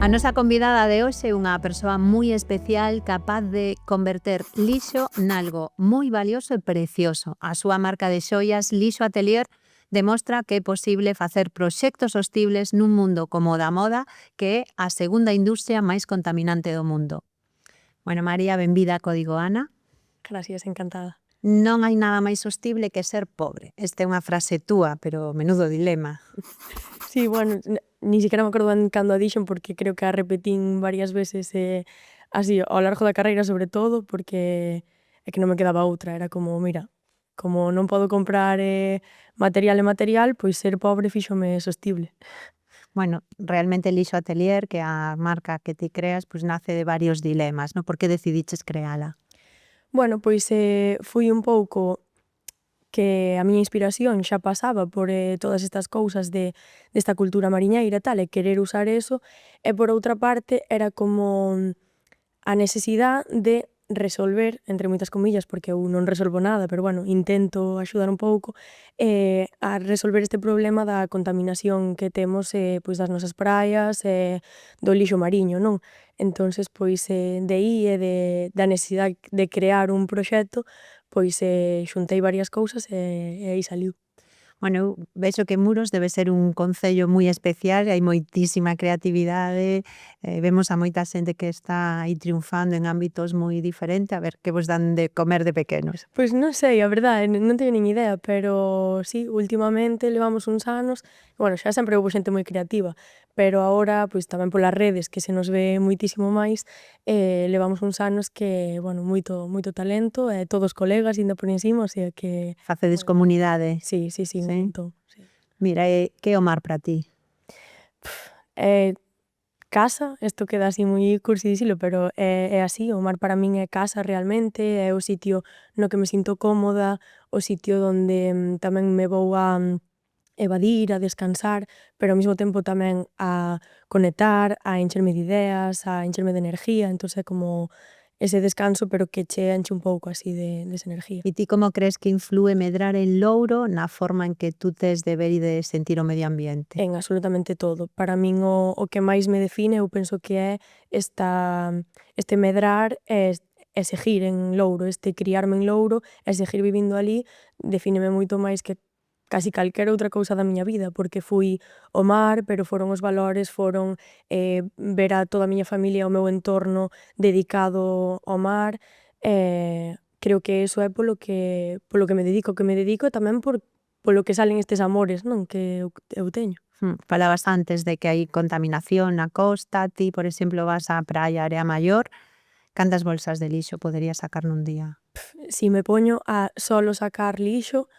A nosa convidada de hoxe é unha persoa moi especial capaz de converter lixo nalgo moi valioso e precioso. A súa marca de xoias Lixo Atelier demostra que é posible facer proxectos sostibles nun mundo como o da moda, que é a segunda industria máis contaminante do mundo. Bueno, María, benvida a Código Ana. Gracias, encantada. Non hai nada máis sostible que ser pobre. Esta é unha frase túa, pero menudo dilema. Sí, bueno, ni siquiera me acordo ben cando a dixen porque creo que a repetín varias veces así ao largo da carreira sobre todo porque é que non me quedaba outra, era como, mira, como non podo comprar material e material, pois ser pobre fíxome sostible. Bueno, realmente Lixo Atelier, que é a marca que ti creas, pues nace de varios dilemas, ¿no? Por que decidiches creala? Bueno, pois fui un pouco que a miña inspiración xa pasaba por todas estas cousas desta cultura mariñeira e tal, e querer usar eso, e por outra parte era como a necesidade de resolver, entre moitas comillas, porque eu non resolvo nada, pero bueno, intento axudar un pouco, a resolver este problema da contaminación que temos pois das nosas praias e do lixo mariño, non? Entonces, pois de aí e da necesidade de crear un proxecto, pois xuntei varias cousas e aí saliu. Bueno, eu vexo que Muros debe ser un concello moi especial, hai moitísima creatividade, vemos a moita xente que está aí triunfando en ámbitos moi diferentes, a ver, que vos dan de comer de pequenos? Pois non sei, a verdade, non teño nin idea, pero sí, últimamente levamos uns anos, bueno, xa sempre houbo xente moi creativa, pero agora, pois tamén polas redes, que se nos ve moitísimo máis, levamos uns anos que, bueno, moito talento, e todos colegas indo por encima, o sea que, Facedes bueno, comunidade? sí, un Sí? montón, sí. Mira, que é o mar para ti? Eh, casa, isto queda así moi cursi dicilo, pero é así, o mar para min é casa realmente, é o sitio no que me sinto cómoda, o sitio donde tamén me vou a evadir, a descansar, pero ao mesmo tempo tamén a conectar, a encherme de ideas, a encherme de enerxía, entón é como ese descanso, pero que che enche un pouco así desa enerxía. E ti como crees que inflúe medrar en Louro na forma en que tú tes de ver e de sentir o medio ambiente? En absolutamente todo. Para min o que máis me define eu penso que é este medrar e seguir en Louro, este criarme en Louro e seguir vivindo alí, defíneme moito máis que casi calquera outra cousa da miña vida, porque fui ao mar, pero foron os valores, foron ver a toda a miña familia, o meu entorno dedicado ao mar, creo que iso é polo que me dedico e tamén polo que salen estes amores, non, que eu teño. Falabas antes de que hai contaminación na costa, ti, por exemplo, vas á praia Area Maior, cantas bolsas de lixo poderías sacar nun día? Si me poño a solo sacar lixo,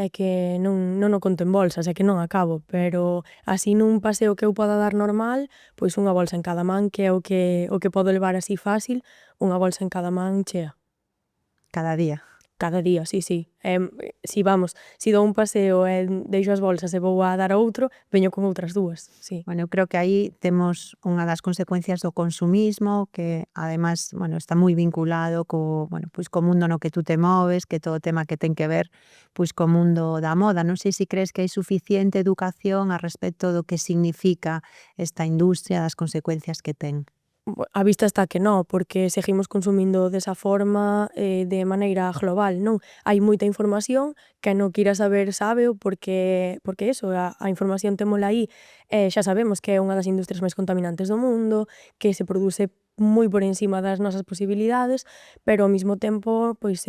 é que non o conto en bolsas, é que non acabo, pero así nun paseo que eu poda dar normal, pois unha bolsa en cada man, que é o que podo levar así fácil, unha bolsa en cada man chea. Cada día? Cada día, sí. Si dou un paseo e deixo as bolsas e vou a dar outro, veño con outras dúas, sí. Bueno, eu creo que aí temos unha das consecuencias do consumismo, que ademais, bueno, está moi vinculado bueno, pois co mundo no que tú te moves, que todo o tema que ten que ver pois co mundo da moda. Non sei se crees que hai suficiente educación a respecto do que significa esta industria, das consecuencias que ten. A vista está que non, porque seguimos consumindo desa forma de maneira global, non? Hai moita información, que non queira saber sábeo porque eso, a información témola aí, xa sabemos que é unha das industrias máis contaminantes do mundo, que se produce moi por encima das nosas posibilidades, pero ao mesmo tempo, pois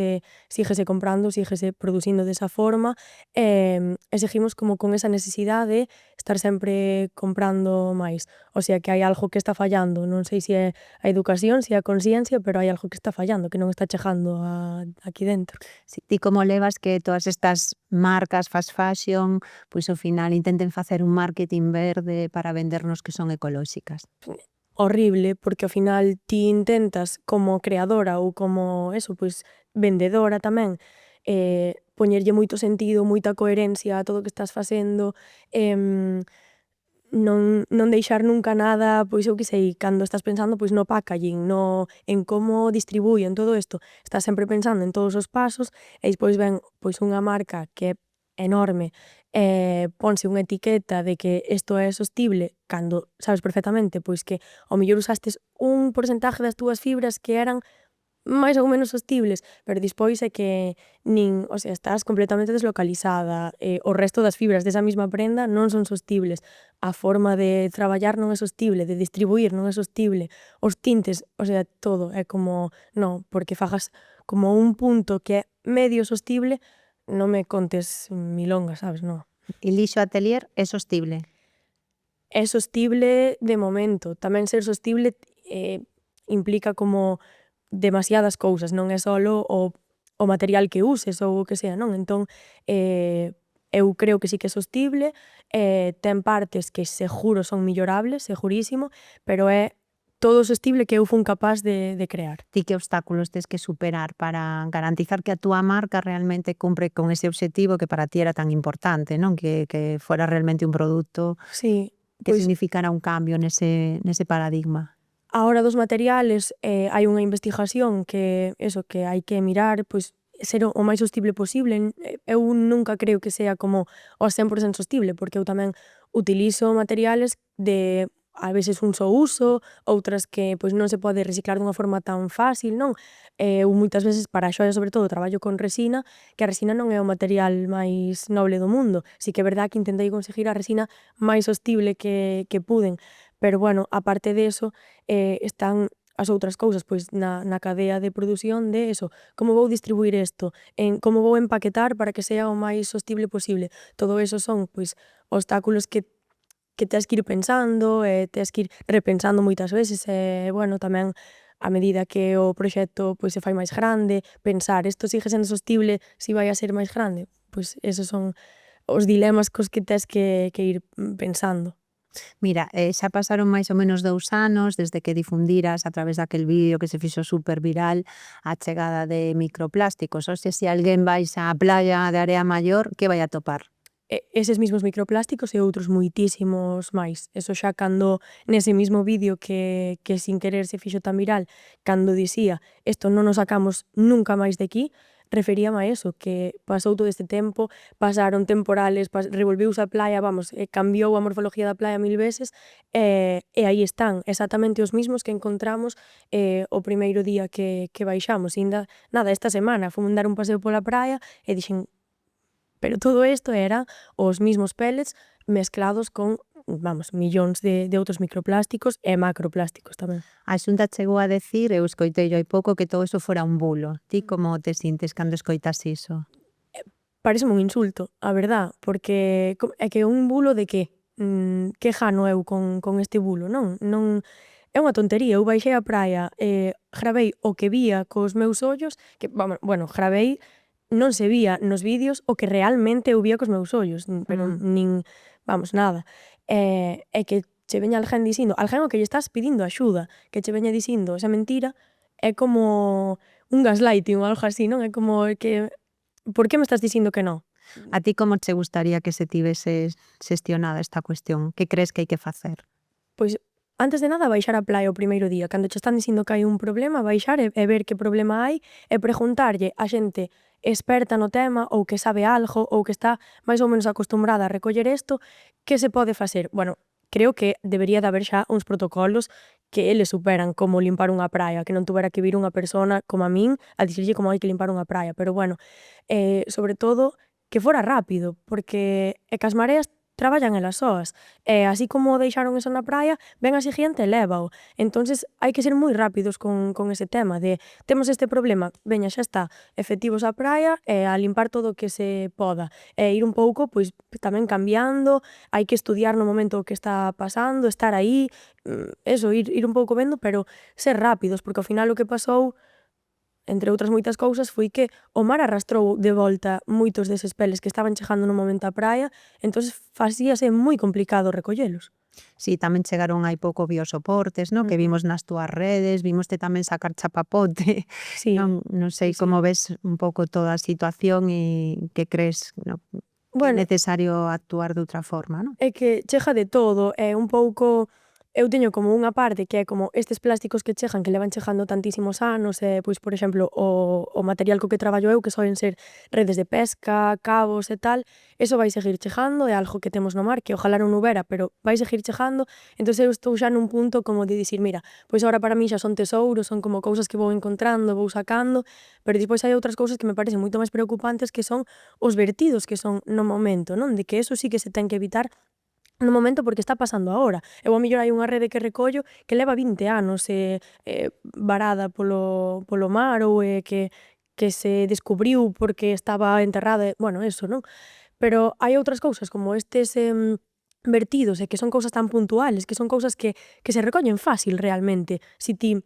síguese comprando, síguese producindo desa forma, e seguimos como con esa necesidade de estar sempre comprando máis. O sea que hai algo que está fallando, non sei se é a educación, se é a consciencia, pero hai algo que está fallando, que non está chegando aquí dentro. Si ti como levas que todas estas marcas fast fashion, pois ao final intenten facer un marketing verde para vendernos que son ecolóxicas? Horrible, porque ao final ti intentas como creadora ou como eso, pois vendedora tamén, poñerlle moito sentido, moita coherencia a todo o que estás facendo, non deixar nunca nada, pois eu que sei, cando estás pensando pois no packaging, en como distribuíen todo isto, estás sempre pensando en todos os pasos e despois ven pois unha marca que é enorme, ponse unha etiqueta de que isto é sostible cando sabes perfectamente pois que ao mellor usastes un porcentaje das túas fibras que eran máis ou menos sostibles, pero despois é que nin, o sea, estás completamente deslocalizada, o resto das fibras desa mesma prenda non son sostibles, a forma de traballar non é sostible, de distribuir non é sostible, os tintes, o sea, todo é como, non, porque fagas como un punto que é medio sostible, non me contes milongas, sabes, non. E lixo atelier é sostible. É sostible de momento, tamén ser sostible implica como demasiadas cousas, non é solo o material que uses ou o que sea, non? Entón, eu creo que sí que é sostible, ten partes que seguro son mellorables, segurísimo, pero é todo o sostible que eu fun capaz de crear. Ti que obstáculos tes que superar para garantizar que a túa marca realmente cumpre con ese obxectivo que para ti era tan importante, non? Que fuera realmente un produto Sí, que pois significara un cambio nese paradigma. a hora dos materiales, hai unha investigación que eso, que hai que mirar, pois ser o máis sostible posible. Eu nunca creo que sea como o 100% sostible, porque eu tamén utilizo materiales de a veces un só uso, outras que pois non se pode reciclar dunha forma tan fácil, non? Eu moitas veces para a xoia, sobre todo, traballo con resina, que a resina non é o material máis noble do mundo. Si que é verdad que intentei conseguir a resina máis sostible que puden, pero bueno, aparte de eso, están as outras cousas, pois na cadea de produción de eso, como vou distribuir isto, en como vou empaquetar para que sea o máis sostible posible. Todo eso son, pois, obstáculos que tes que ir pensando, tes que ir repensando moitas veces, bueno, tamén a medida que o proxecto pois se fai máis grande, pensar isto sigue sendo sostible si vai a ser máis grande? Pois esos son os dilemas cos que tes que ir pensando. Mira, xa pasaron máis ou menos 2 anos desde que difundiras a través daquel vídeo que se fixo superviral a chegada de microplásticos. Hoxe, se alguén vais á playa de Area Maior, que vai a topar? Eses mismos microplásticos e outros moitísimos máis. Eso xa cando nese mismo vídeo que sin querer se fixo tan viral, cando dicía isto non o sacamos nunca máis de aquí, referíame a eso, que pasou todo este tempo, pasaron temporales, revolveuse a playa, vamos, cambiou a morfología da playa 1000 veces, e aí están, exactamente os mismos que encontramos o primeiro día que baixamos. Inda, nada, esta semana fomos dar un paseo pola praia e dixen, pero todo isto era os mismos pellets mezclados con, vamos, millóns de outros microplásticos e macroplásticos tamén. A Xunta chegou a decir, eu escoitei hai pouco, que todo iso fora un bulo. Ti como te sintes cando escoitas iso? Paréceme un insulto, a verdad, porque é que un bulo de que? Que gano eu con este bulo, non? Non é unha tontería. Eu baixei á praia, gravei o que vía cos meus ollos, que, bueno, gravei, non se vía nos vídeos o que realmente eu vía cos meus ollos, pero nin, vamos, nada. É que che veña alguén dicindo, alguén ao que lle estás pedindo axuda, que che veña dicindo esa mentira, é como un gaslighting ou algo así, non? É como que, por que me estás dicindo que non? A ti como che gustaría que se tivese xestionada esta cuestión? Que crees que hai que facer? Pois, antes de nada, baixar á praia o primeiro día. Cando che están dicindo que hai un problema, baixar e ver que problema hai e preguntarlle a xente experta no tema ou que sabe algo ou que está máis ou menos acostumbrada a recoller isto, que se pode facer? Bueno, creo que debería de haber xa uns protocolos que eles superan como limpar unha praia, que non tuvera que vir unha persona como a min a dicirlle como hai que limpar unha praia, pero bueno, sobre todo que fora rápido, porque é que as mareas traballan elas soas, e así como deixaron eso na praia, ven a seguinte e lévao. Entonces hai que ser moi rápidos con ese tema de temos este problema, veña, xa está, efectivos á praia e a limpar todo o que se poda. E ir un pouco, pois, tamén cambiando, hai que estudiar no momento o que está pasando, estar aí, eso, ir un pouco vendo, pero ser rápidos, porque ao final o que pasou, entre outras moitas cousas, foi que o mar arrastrou de volta moitos deses peles que estaban chegando no momento á praia, entonces facíase moi complicado recollelos. Si, tamén chegaron hai pouco biosoportes, no? Que vimos nas túas redes, vímoste tamén sacar chapapote. Sí, Non sei sí, sí. como ves un pouco toda a situación e que crees, no, que é Bueno, necesario actuar de outra forma, non? é que chega de todo, é un pouco eu teño como unha parte que é como estes plásticos que chegan, que levan chegando tantísimos anos, pois, por exemplo, o material co que traballo eu, que soen ser redes de pesca, cabos e tal, eso vai seguir chegando, é algo que temos no mar, que ojalá non houbera, pero vai seguir chegando. Entón eu estou xa nun punto como de dicir, mira, pois agora para min xa son tesouros, son como cousas que vou encontrando, vou sacando, pero despois hai outras cousas que me parecen moito máis preocupantes, que son os vertidos que son no momento, non? De que eso sí que se ten que evitar no momento porque está pasando agora. Eu ao mellor hai unha rede que recollo que leva 20 anos varada polo mar ou que se descubriu porque estaba enterrada, bueno, eso, non? Pero hai outras cousas como estes vertidos e que son cousas tan puntuales, que son cousas que se recollen fácil realmente, si ti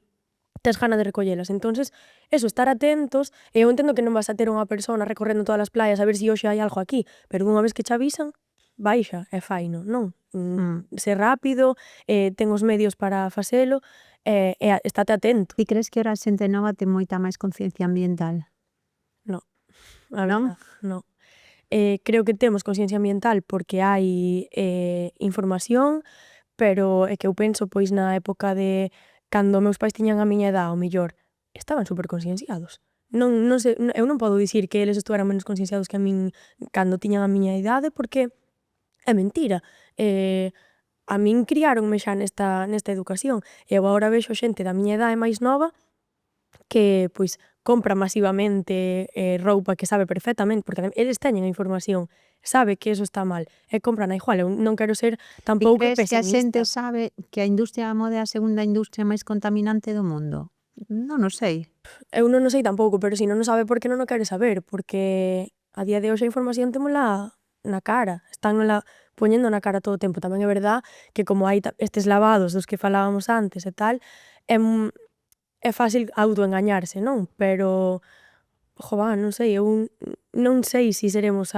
tes gana de recollelas. Entonces, eso, estar atentos, e eu entendo que non vas a ter unha persona recorrendo todas as playas a ver se hoxe hai algo aquí, pero unha vez que che avisan, baixa e faino, non? Sé rápido, ten os medios para facelo, estate atento. Ti crees que ahora a xente nova ten moita máis conciencia ambiental? No, a Non? verdad, no. Creo que temos conciencia ambiental porque hai información, pero é que eu penso, pois, na época de cando meus pais tiñan a miña edad, ao mellor, estaban superconcienciados. Non sei, eu non podo dicir que eles estuveran menos concienciados que a min cando tiñan a miña idade, porque é mentira. A min criáronme xa nesta educación, e eu agora vexo xente da miña idade máis nova que, pois, compra masivamente roupa que sabe perfectamente, porque eles teñen a información, sabe que eso está mal, e compran a igual. Eu non quero ser Ti tampouco crees que a xente pesimista. sabe que a industria da moda é a segunda industria máis contaminante do mundo? Non o sei. Eu non o sei tampouco, pero se non o sabe, por que non o quere saber? Porque a día de hoxe a información témola na cara, estánnola poñendo na cara todo o tempo. Tamén é verdad que como hai estes lavados dos que falábamos antes e tal, é fácil autoengañarse, non? Pero, jová, non sei, eu non sei se seremos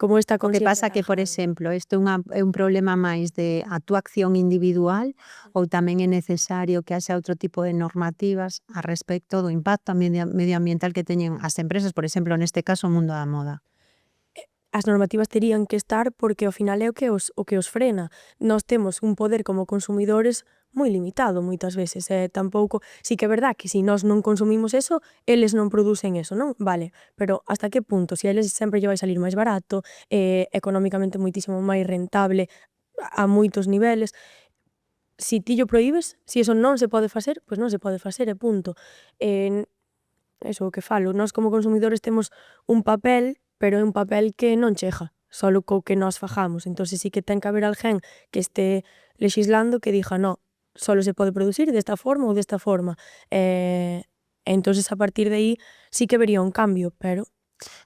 como esta O que consciencia pasa tan que, por grande. exemplo, isto é un problema máis de a túa acción individual ou tamén é necesario que haxa outro tipo de normativas a respecto do impacto medioambiental que teñen as empresas, por exemplo, neste caso, o mundo da moda? As normativas terían que estar porque ao final é o que os frena. Nós temos un poder como consumidores moi limitado moitas veces, tampouco, sí que é verdad que se nós non consumimos eso, eles non producen eso, non? Vale, pero hasta que punto? Se a eles sempre lle vai salir máis barato, económicamente moitísimo máis rentable a moitos niveles, si ti llo prohíbes, si eso non se pode facer, pois non se pode facer e punto. Eso o que falo, nós como consumidores temos un papel, pero é un papel que non chega, solo co que nós fagamos. Entón, sí que ten que haber alguén que este lexislando que diga, no, solo se pode producir desta forma ou desta forma. Entonces, a partir de aí, sí que vería un cambio, pero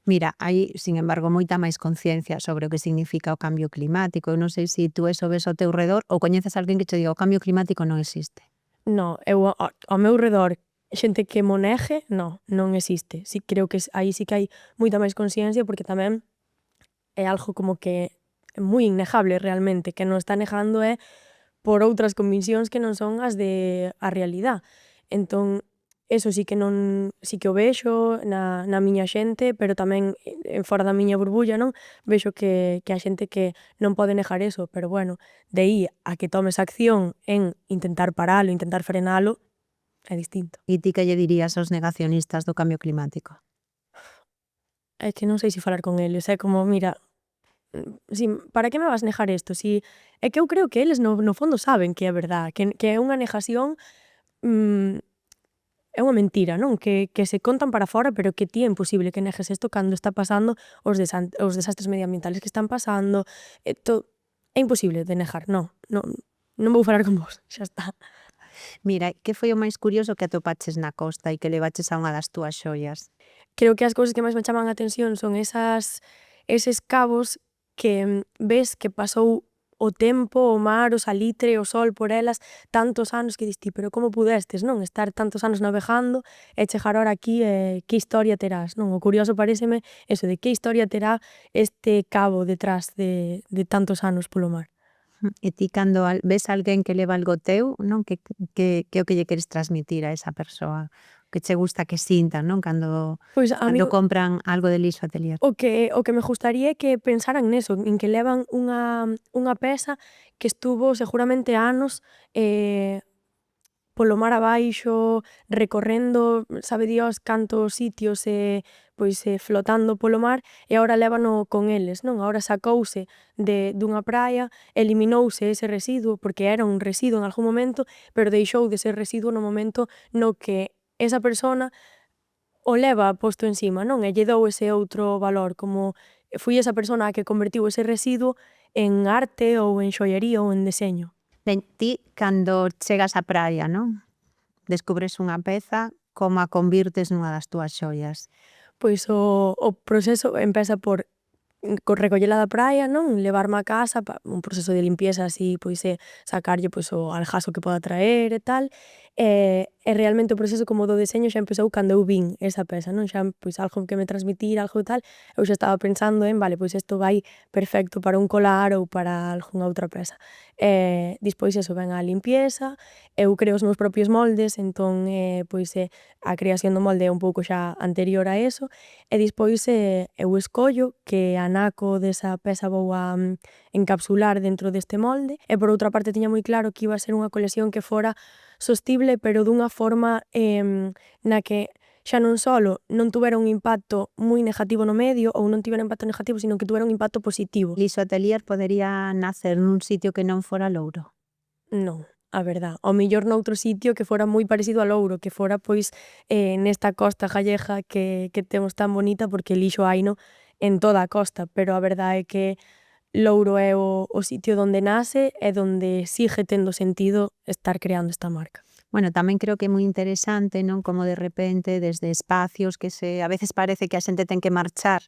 Mira, hai, sin embargo, moita máis conciencia sobre o que significa o cambio climático. Eu non sei se tú eso ves ao teu redor ou coñeces a alguén que che diga o cambio climático non existe. no, eu ao meu redor, xente que mo negue, no, non existe. Sí, creo que aí sí que hai moita máis consciencia porque tamén é algo como que é moi innegable realmente, que non está negando é por outras conviccións que non son as de a realidade. Entón, eso sí que o vexo na miña xente, pero tamén fora da miña burbulla, non? Vexo que a xente que non pode negar eso, pero bueno, de aí a que tomes acción en intentar paralo, intentar frenalo, é distinto. E ti que lle dirías aos negacionistas do cambio climático? É que non sei se falar con eles, é como, mira, si, para que me vas negar isto? Si, é que eu creo que eles no fondo saben que é verdad, que é unha negación, é unha mentira, non? Que se contan para fora, pero que ti é imposible que negues isto cando está pasando os desastres medioambientales que están pasando, é imposible de negar, non vou falar con vos, xa está. Mira, que foi o máis curioso que atopaches na costa e que levaches a unha das túas xoias? Creo que as cousas que máis me chaman a atención son eses cabos que ves que pasou o tempo, o mar, o salitre, o sol por elas, tantos anos que dis ti, pero como pudestes, non? Estar tantos anos navegando e chegar ahora aquí, que historia terás, non? O curioso paréceme eso, de que historia terá este cabo detrás de tantos anos polo mar. E ti cando ves alguén que leva algo teu, non? Que é o que lle queres transmitir a esa persoa? que che gusta que sintan, non? Cando Pois a min compran algo de Lixo Atelier. o que me gustaría é que pensaran neso, en que levan unha peza que estuvo seguramente anos polo mar abaixo, recorrendo sabe Dios cantos sitios flotando polo mar e agora lévano con eles, non? Agora sacouse dunha praia, eliminouse ese residuo, porque era un residuo en algún momento, pero deixou de ser residuo no momento no que esa persona o leva posto encima, non? E lle dou ese outro valor, como fui esa persona a que convertiu ese residuo en arte ou en xoiería ou en deseño. Ben, ti, cando chegas á praia, non? Descubres unha peza, como a convirtes nunha das túas xoias? Pois o proceso empeza por recollela da praia, non? Levarme a casa, un proceso de limpieza así, sacarlle o algazo que poda traer e tal, e realmente o proceso como do deseño xa empezou cando eu vin esa peza, non? Xa, algo que me transmitira, algo tal, eu xa estaba pensando en, vale, isto vai perfecto para un colar ou para algunha outra peza. Despois eso, ven a limpieza, eu creo os meus propios moldes, entón, a creación do molde é un pouco xa anterior a eso, e despois eu escollo que anaco desa peza vou a encapsular dentro deste molde e por outra parte tiña moi claro que iba a ser unha colección que fora sostible pero dunha forma na que xa non solo non tuvera un impacto moi negativo no medio ou non tivera impacto negativo, sino que tuvera un impacto positivo. Lixo Atelier podería nacer nun sitio que non fora Louro? Non, a verdad. Ao mellor noutro sitio que fora moi parecido a Louro, que fora nesta costa gallega que temos tan bonita, porque lixo haino en toda a costa, pero a verdade é que Louro é o sitio donde nace e donde sigue tendo sentido estar creando esta marca. Bueno, tamén creo que é moi interesante, non? Como de repente, desde espacios que a veces parece que a xente ten que marchar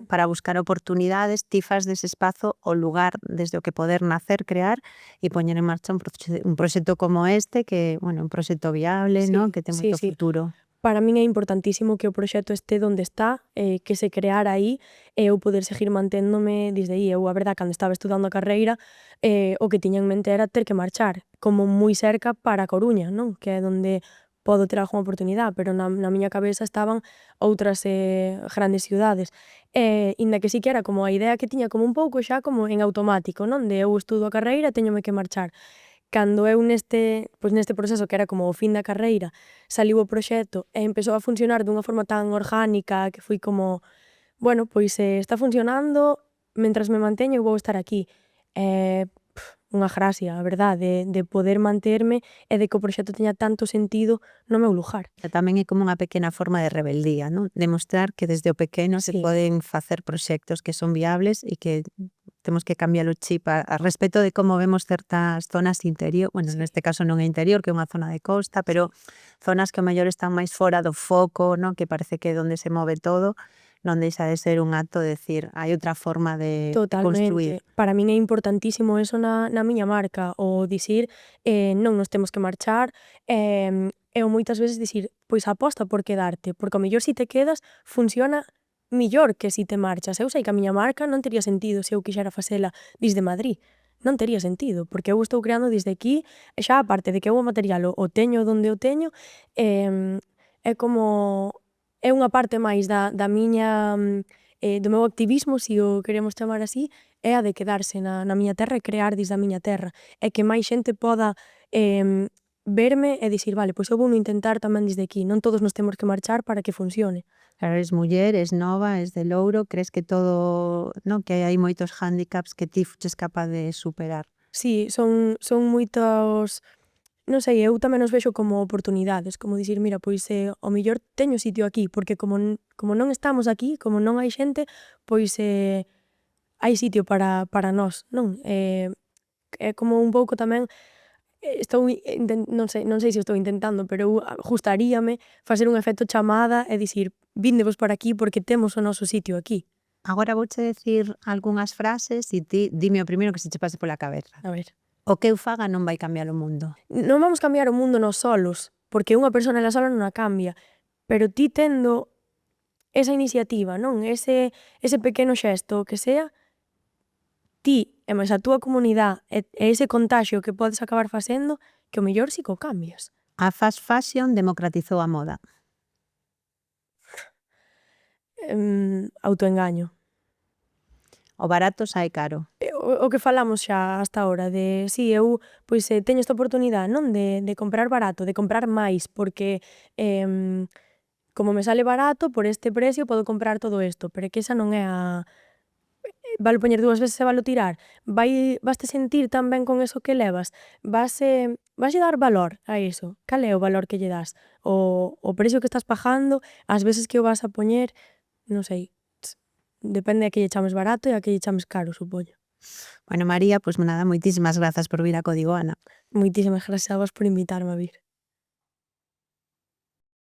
para buscar oportunidades, ti fas dese espazo o lugar desde o que poder nacer, crear e poñer en marcha un proxecto como este que, bueno, un proxecto viable, Sí, non? Que ten sí, moito sí. futuro. Para min é importantísimo que o proxecto este donde está, que se creara aí e eu poder seguir manténdome desde aí. Eu, a verdad, cando estaba estudando a carreira, o que tiña en mente era ter que marchar, como moi cerca para a Coruña, non? Que é donde podo ter algunha oportunidade, pero na miña cabeza estaban outras grandes ciudades. Inda que si que era como a idea que tiña como un pouco xa como en automático, non? De eu estudo a carreira, teñome que marchar. Cando eu neste proceso que era como o fin da carreira, saliu o proxecto e empezou a funcionar dunha forma tan orgánica que fui como, bueno, está funcionando, mentras me manteño eu vou estar aquí. Unha gracia, a verdade, de poder manterme e de que o proxecto teña tanto sentido no meu lugar. E tamén é como unha pequena forma de rebeldía, non? Demostrar que desde o pequeno se Sí. poden facer proxectos que son viables e que temos que cambiar o chip a respecto de como vemos certas zonas interior, bueno, neste caso non é interior, que é unha zona de costa, pero zonas que ao mellor están máis fora do foco, non? Que parece que é onde se move todo, non deixa de ser un acto de decir, hai outra forma de construir. Totalmente. Para min é importantísimo eso na miña marca, o dicir, non nos temos que marchar, e o moitas veces dicir, aposta por quedarte, porque ao mellor si te quedas funciona millor que si te marchas. Eu sei que a miña marca non tería sentido se eu quixera facela desde Madrid. Non tería sentido, porque eu estou creando desde aquí, e xa aparte de que eu o material o teño donde o teño, é como é unha parte máis da miña do meu activismo, si o queremos chamar así, é a de quedarse na miña terra e crear desde a miña terra. E que máis xente poda verme e dicir, vale, eu vou intentar tamén desde aquí. Non todos nos temos que marchar para que funcione. Claro, eres muller, es nova, es de Louro, crees que todo, non? Que hai moitos hándicaps que ti fuches capaz de superar. Sí, son moitos, non sei, eu tamén os vexo como oportunidades, como dicir, mira, ao mellor teño sitio aquí, porque como non estamos aquí, como non hai xente, hai sitio para nós, non? É como un pouco tamén, non sei se estou intentando, pero eu gustaríame facer un efecto chamada e dicir, víndevos para aquí porque temos o noso sitio aquí. Agora vouche decir algunhas frases e ti dime o primeiro que se che pase pola cabeza. A ver. O que eu faga non vai cambiar o mundo. Non vamos cambiar o mundo nós solos, porque unha persona ela sola non a cambia, pero ti tendo esa iniciativa, non? Ese pequeno xesto, o que sea, ti e máis a túa comunidade e ese contaxio que podes acabar facendo, que o mellor si que o cambias. A fast fashion democratizou a moda. autoengaño. O barato sae caro. O que falamos xa hasta ahora de si eu pois teño esta oportunidade, non, de comprar barato, de comprar máis, porque como me sale barato, por este precio podo comprar todo isto, pero é que esa non é a valo poñer 2 veces e valo tirar, vaste sentir tan ben con eso que levas, vaslle dar valor a iso. Cal é o valor que lle das? O precio que estás pagando, as veces que o vas a poñer, non sei, depende a que lle chames barato e a que lle chames caro, supoño. Bueno, María, pois nada, moitísimas grazas por vir a Código Ana. Moitísimas grazas a vos por invitarme a vir.